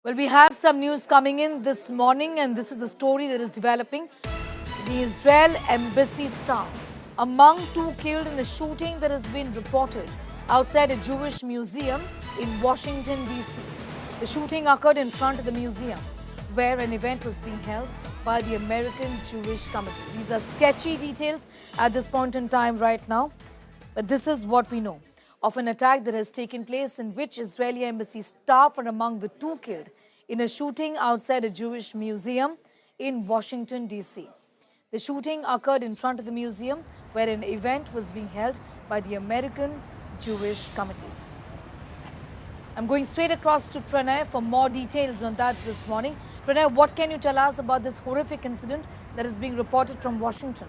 Well, we have some news coming in this morning, and this is a story that is developing. The Israel embassy staff among two killed in a shooting that has been reported outside a Jewish museum in Washington, D.C. The shooting occurred in front of the museum, where an event was being held by the American Jewish Committee. These are sketchy details at this point in time right now, but this is what we know of an attack that has taken place in which Israeli embassy staff are among the two killed in a shooting outside a Jewish museum in Washington, D.C. The shooting occurred in front of the museum where an event was being held by the American Jewish Committee. I'm going straight across to Pranay for more details on that this morning. Pranay, what can you tell us about this horrific incident that is being reported from Washington?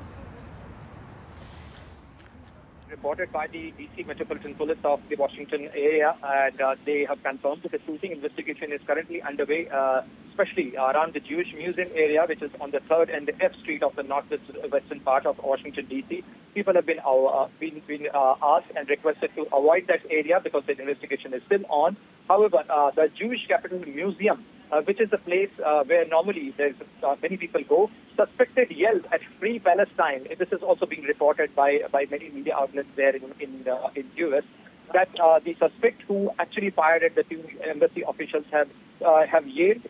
Reported by the DC Metropolitan Police of the Washington area, and they have confirmed that the shooting investigation is currently underway, especially around the Jewish Museum area, which is on the 3rd and the F Street of the northwestern part of Washington, D.C. People have been asked and requested to avoid that area because the investigation is still on. However, the Jewish Capital Museum, which is the place where normally there's many people go, suspected yelled at Free Palestine. This is also being reported by many media outlets there in US, that the suspect who actually fired at the two embassy officials have yelled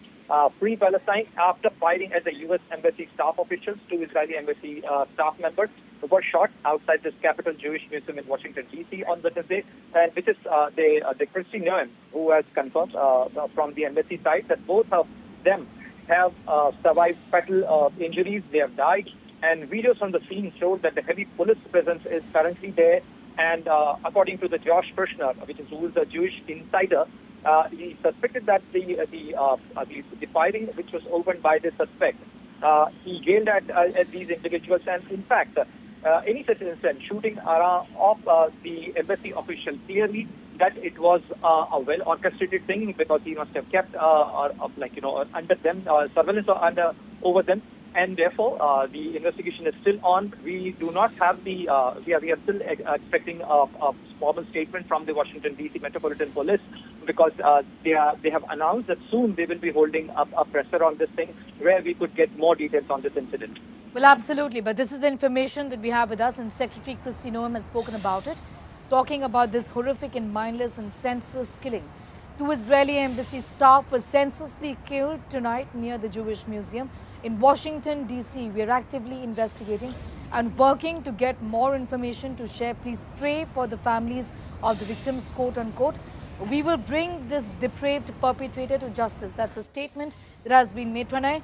Free Palestine after firing at the US embassy staff officials. Two Israeli embassy staff members were shot outside this Capital Jewish Museum in Washington, D.C. on Wednesday, and which is the Christy Noem, who has confirmed from the embassy side that both of them have survived fatal injuries. They have died, and videos from the scene showed that the heavy police presence is currently there. And according to the Josh Kirshner, who is a Jewish insider, he suspected that the firing, which was opened by the suspect, he yelled at these individuals, and in fact, any such incident, shooting off the embassy official, clearly that it was a well-orchestrated thing, because he must have kept under them surveillance over them, and therefore the investigation is still on. We do not have we are still expecting a formal statement from the Washington D.C. Metropolitan Police, because they have announced that soon they will be holding up a presser on this thing, where we could get more details on this incident. Well, absolutely. But this is the information that we have with us, and Secretary Christy Noem has spoken about it, talking about this horrific and mindless and senseless killing. Two Israeli embassy staff were senselessly killed tonight near the Jewish Museum in Washington, D.C. We are actively investigating and working to get more information to share. Please pray for the families of the victims, quote unquote. We will bring this depraved perpetrator to justice. That's a statement that has been made. Pranay,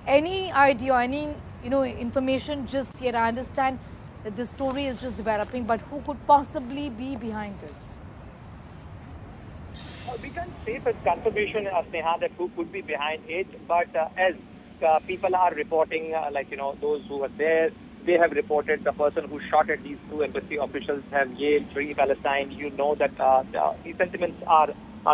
any idea, any information just yet? I understand that this story is just developing, but who could possibly be behind this? We can't say with confirmation, Sneha, that who could be behind it, but as people are reporting, those who were there, they have reported the person who shot at these two embassy officials have yelled Free Palestine. You know that the sentiments are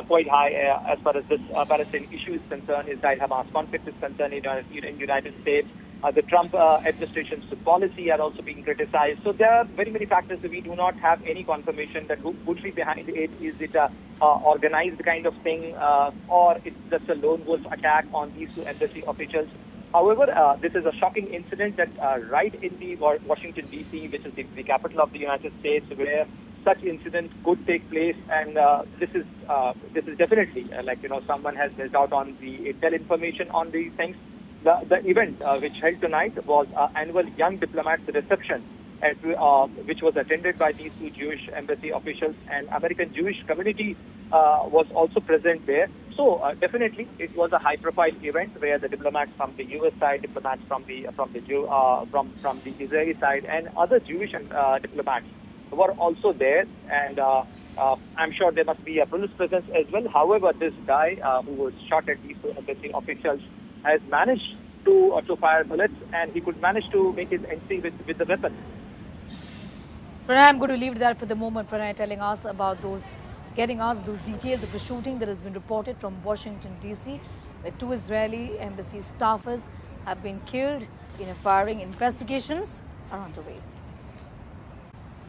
quite high as far as this Palestine issue is concerned. Israel-Hamas conflict is concerned in the United States. The Trump administration's policy are also being criticized. So there are very many factors that we do not have any confirmation that who could be behind it. Is it a organized kind of thing, or it's just a lone wolf attack on these two embassy officials? However, this is a shocking incident that right in the Washington, D.C., which is the capital of the United States, where such incidents could take place, and this is definitely someone has missed out on the intel information on these things. The event which held tonight was annual Young Diplomats reception, which was attended by these two Jewish embassy officials, and American Jewish community was also present there. So definitely it was a high-profile event where the diplomats from the U.S. side, diplomats from the Israeli side, and other Jewish diplomats were also there, and I'm sure there must be a police presence as well. However, this guy who was shot at these two embassy officials has managed to fire bullets, and he could manage to make his entry with the weapon. Pranay, I'm going to leave that for the moment. Pranay telling us about getting us those details of the shooting that has been reported from Washington, D.C., where two Israeli embassy staffers have been killed in a firing. Investigations are underway.